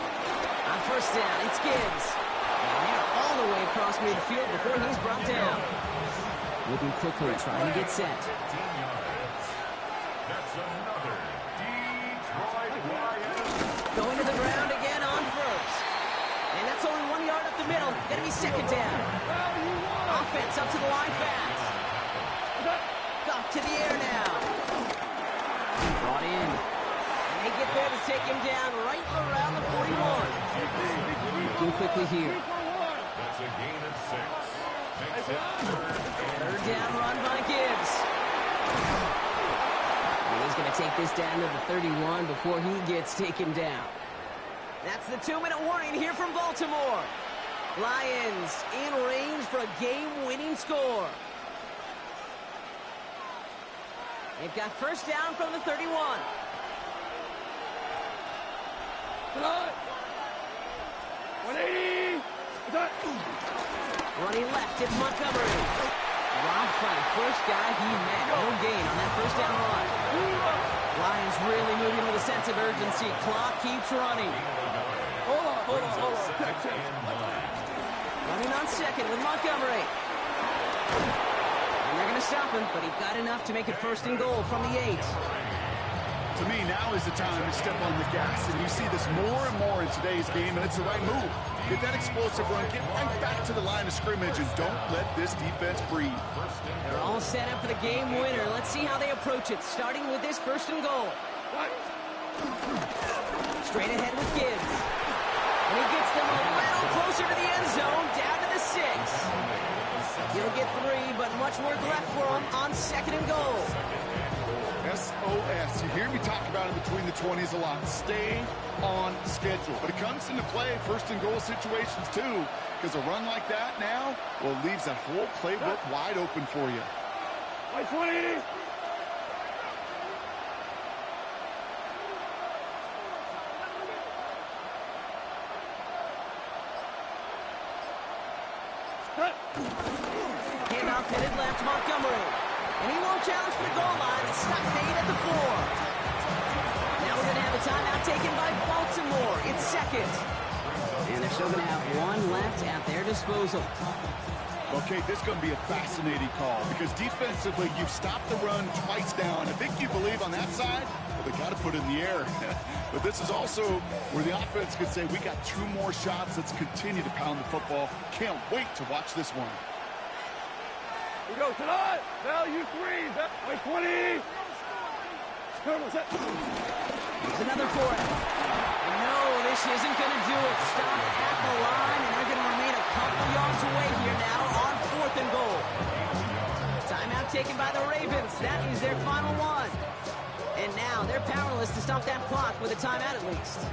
A: On first down, it's Gibbs. And they're all the way across midfield before he's brought down. Moving quickly, trying to get set.
C: 15 yards. That's another Detroit Lions.
A: Going to the ground again on first. And that's only 1 yard up the middle. Gonna be second down. Offense up to the line fast. Off to the air now. Brought in. And they get there to take him down right around the 41. Looking quickly here.
C: That's a gain of 6. Makes it
A: 3rd down run by Gibbs. And he's going to take this down to the 31 before he gets taken down. That's the 2-minute warning here from Baltimore. Lions in range for a game-winning score. They've got first down from the 31.
D: Tonight. 180.
A: Running left, it's Montgomery. Robbed by the first guy he met. No gain on that first down run. Lions really moving with a sense of urgency. Clock keeps running.
D: Hold on.
A: Running on second with Montgomery. And they're going to stop him, but he got enough to make it 1st and goal from the 8.
B: To me, now is the time to step on the gas, and you see this more and more in today's game, and it's the right move. Get that explosive run, get right back to the line of scrimmage, and don't let this defense breathe.
A: They're all set up for the game winner. Let's see how they approach it, starting with this 1st and goal. Straight ahead with Gibbs. And he gets them a little closer to the end zone, down to the 6. He'll get 3, but much work left for him on 2nd and goal.
B: SOS. You hear me talk about it between the 20s a lot. Stay on schedule. But it comes into play 1st and goal situations too, because a run like that now, well, leaves that whole playbook wide open for you.
D: 20.
A: Handoff headed left, Montgomery. And he won't challenge for the goal line. It's stopped Nate at the 4. Now we're going to have a timeout taken by Baltimore. It's 2nd. And they're still going to have 1 left at their disposal.
B: Okay, this is going to be a fascinating call because defensively, you've stopped the run twice now, and I think you believe on that side, well, they got to put it in the air. But this is also where the offense could say, we got 2 more shots. Let's continue to pound the football. Can't wait to watch this one.
D: We go tonight. Value 3. By 20.
A: There's another 4. No, this isn't going to do it. Stop at the line, and they're going to remain a couple yards away here now on 4th and goal. Timeout taken by the Ravens. That is their final one. And now they're powerless to stop that clock with a timeout at least.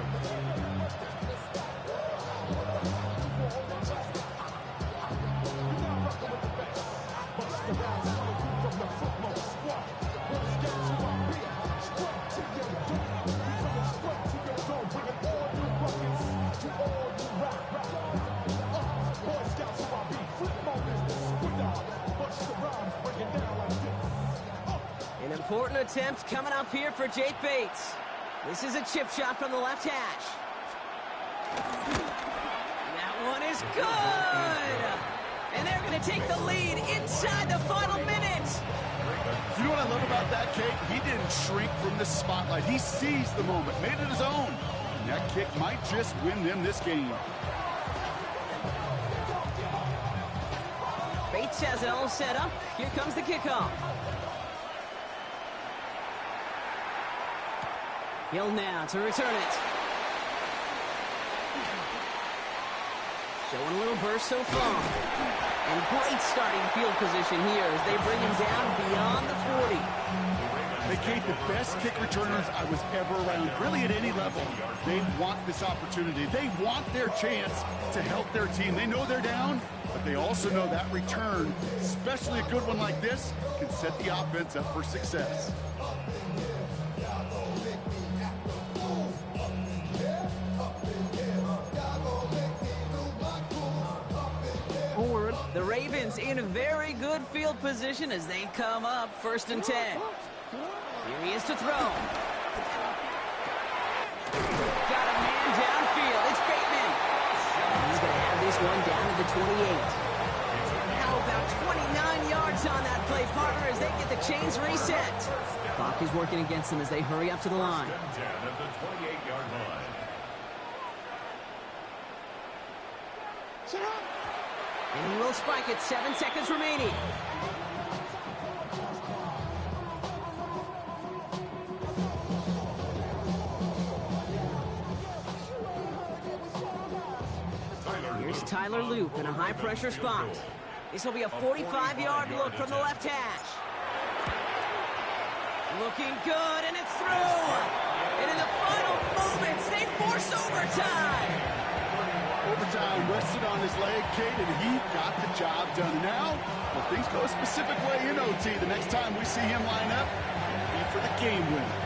A: An important attempt coming up here for Jake Bates. This is a chip shot from the left hash. That one is good! And they're going to take the lead inside the final minute.
B: You know what I love about that, Kate? He didn't shrink from the spotlight. He seized the moment, made it his own. And that kick might just win them this game.
A: Bates has it all set up. Here comes the kickoff. Hill now to return it. Showing a little burst so far. And great starting field position here as they bring him down beyond the 40.
B: They Kate, the best kick returners I was ever around, really at any level. They want this opportunity. They want their chance to help their team. They know they're down, but they also know that return, especially a good one like this, can set the offense up for success.
A: The Ravens in a very good field position as they come up 1st and 10. Here he is to throw. Got a man downfield. It's Bateman. He's going to have this one down to the 28. How about 29 yards on that play, partner, as they get the chains reset. Clock is working against them as they hurry up to the line.
C: 10 at the 28-yard line.
A: And he will spike it. 7 seconds remaining. Here's Tyler Loop in a high-pressure spot. This will be a 45-yard look from the left hash. Looking good, and it's through. And in the final moments, they force overtime.
B: Overtime rested on his leg, Kate, and he got the job done. Now, if things go a specific way in OT, the next time we see him line up, it'll be for the game winner.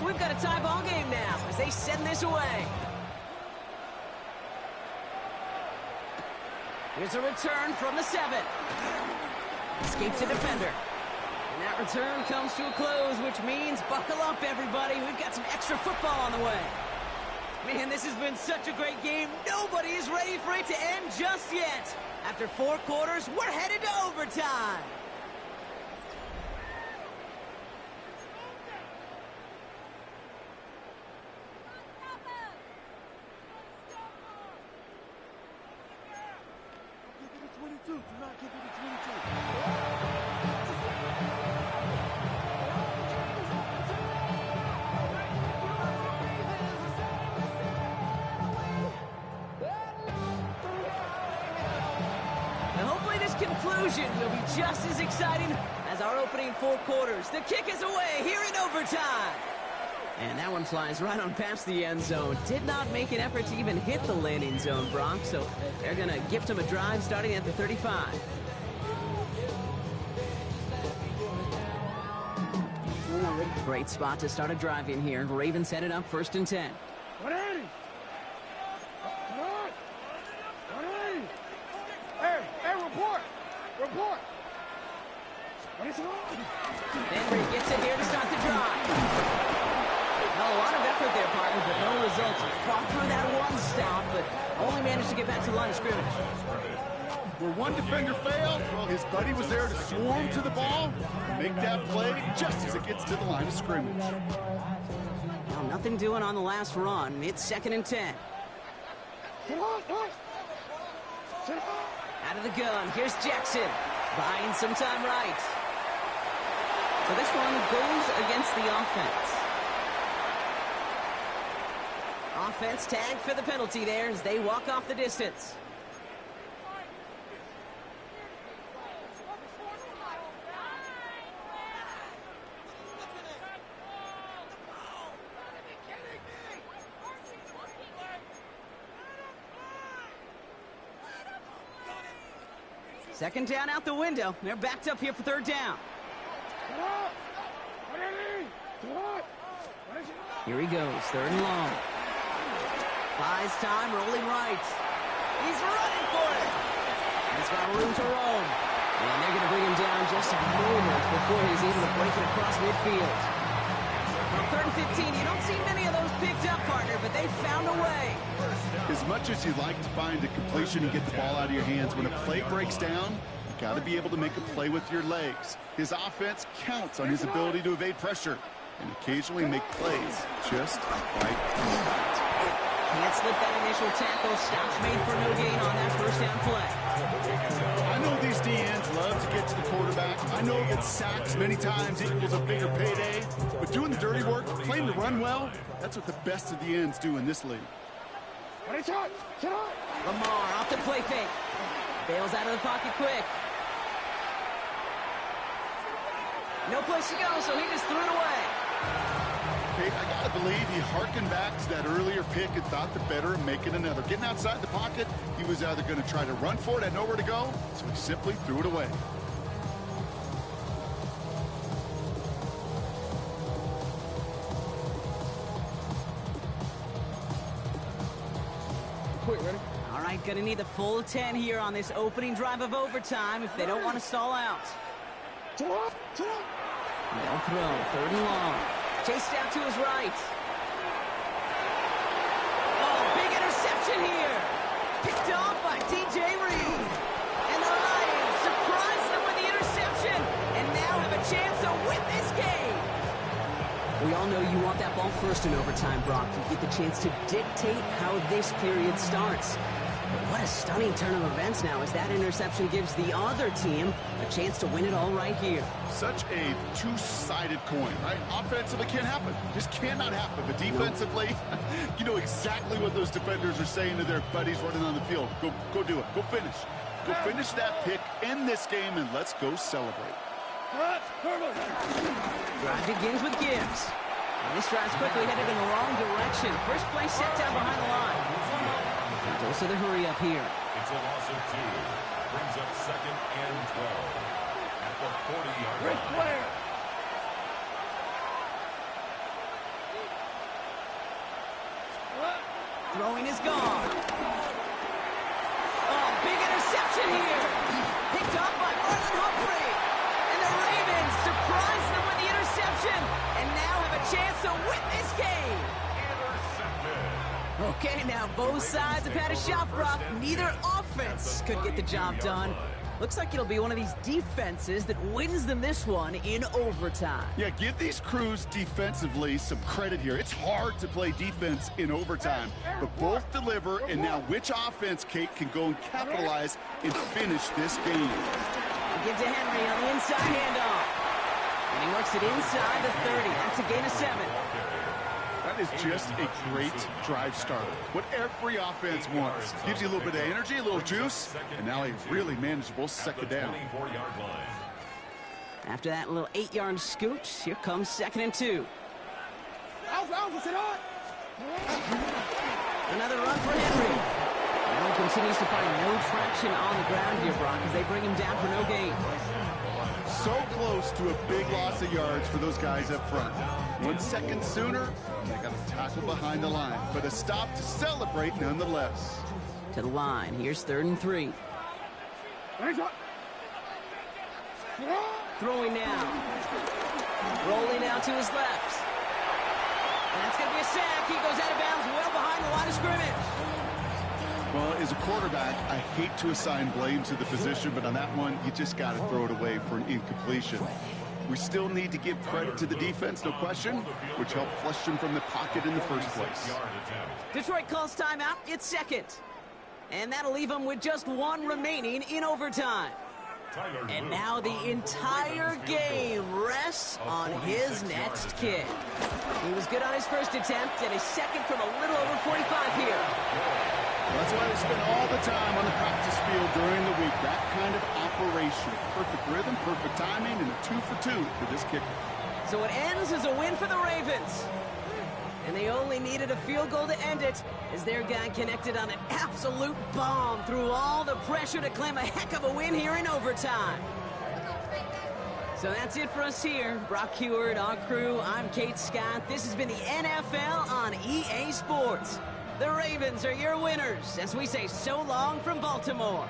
A: We've got a tie ball game now as they send this away. Here's a return from the 7. Escapes the defender. And that return comes to a close, which means buckle up, everybody. We've got some extra football on the way. Man, this has been such a great game. Nobody is ready for it to end just yet. After 4 quarters, we're headed to overtime.
D: Do not give it a 22.
A: And hopefully this conclusion will be just as exciting as our opening 4 quarters. The kick is away here in overtime. And that one flies right on past the end zone. Did not make an effort to even hit the landing zone, Brock. So they're going to gift him a drive starting at the 35. Great spot to start a drive in here. Ravens headed up 1st and 10.
D: 180. Come on. 180. Hey, report. Report.
A: Henry gets it here to start the drive. Well, a lot of effort there, partner, but no results. Fought through that one stop, but only managed to get back to the line of scrimmage.
B: Where one defender failed, well, his buddy was there to swarm to the ball and make that play just as it gets to the line of scrimmage.
A: Well, nothing doing on the last run. It's 2nd and 10. Out of the gun, here's Jackson. Buying some time right. So this one goes against the offense. Offense tagged for the penalty there as they walk off the distance. Second down out the window. They're backed up here for 3rd down. Here he goes, 3rd and long. Buys time, rolling right. He's running for it. He's got room to roam. And they're going to bring him down just a moment before he's able to break it across midfield. Well, 3rd and and 15. You don't see many of those picked up, partner, but they found a way.
B: As much as you like to find a completion and get the ball out of your hands, when a play breaks down, you got to be able to make a play with your legs. His offense counts on his ability to evade pressure and occasionally make plays just like that.
A: Can't slip that initial tackle. Stops made for no gain on that first down play.
B: I know these DNs love to get to the quarterback. I know that sacks many times equals a bigger payday. But doing the dirty work, playing to run well, that's what the best of the ends do in this league.
A: Lamar off the play fake. Bails out of the pocket quick. No place to go, so he just threw it away.
B: I gotta believe he harkened back to that earlier pick and thought the better of making another. Getting outside the pocket, he was either going to try to run for it, had nowhere to go, so he simply threw it away.
D: Ready?
A: All right, gonna need the full 10 here on this opening drive of overtime if they don't want to stall out. They'll throw, 3rd and long. Chased out to his right. Oh, big interception here. Picked off by DJ Reed. And the Lions surprise them with the interception and now have a chance to win this game. We all know you want that ball first in overtime, Brock. You get the chance to dictate how this period starts. But what a stunning turn of events now as that interception gives the other team a chance to win it all right here.
B: Such a two-sided coin, right? Offensively can't happen. Just cannot happen. But defensively, you know exactly what those defenders are saying to their buddies running on the field. Go do it. Go finish. Go finish that pick, end this game, and let's go celebrate.
A: Drive begins with Gibbs. And this drive's quickly headed in the wrong direction. First play set down behind the line. And also the hurry up here.
C: It's a loss of 2. Brings up 2nd and 12. At the 40-yard line.
A: Throwing is gone. Oh, big interception here. Picked up by Marlon Humphrey. And the Ravens surprise them with the interception and now have a chance to win this game. Okay, now both sides have had a shot, Brock. Neither offense could get the job done. Looks like it'll be one of these defenses that wins them this one in overtime.
B: Yeah, give these crews defensively some credit here. It's hard to play defense in overtime, but both deliver, and now which offense, Kate, can go and capitalize and finish this game?
A: Give to Henry on the inside handoff. And he works it inside the 30. That's a gain of 7.
B: That is just a great drive starter. What every offense wants. Gives you a little bit of energy, a little juice, and now a really manageable 2nd down.
A: After that little 8-yard scoot, here comes 2nd and 2. Another run for Henry. Now he continues to find no traction on the ground here, Brock, as they bring him down for no gain.
B: So close to a big loss of yards for those guys up front. 1 second sooner, they got a tackle behind the line, but a stop to celebrate nonetheless.
A: To the line, here's 3rd and 3. Throwing now. Rolling out to his left. And that's going to be a sack. He goes out of bounds well behind the line of scrimmage.
B: Well, as a quarterback, I hate to assign blame to the position, but on that one, you just got to throw it away for an incompletion. We still need to give credit to the defense, no question, which helped flush him from the pocket in the first place.
A: Detroit calls timeout. It's 2nd. And that'll leave him with just 1 remaining in overtime. And now the entire game rests on his next kick. He was good on his first attempt, and his second from a little over 45 here.
B: That's why they spend all the time on the practice field during the week. That kind of operation. Perfect rhythm, perfect timing, and a 2 for 2 for this kicker.
A: So it ends as a win for the Ravens. And they only needed a field goal to end it as their guy connected on an absolute bomb through all the pressure to claim a heck of a win here in overtime. So that's it for us here. Brock Heward, our crew, I'm Kate Scott. This has been the NFL on EA Sports. The Ravens are your winners as we say so long from Baltimore.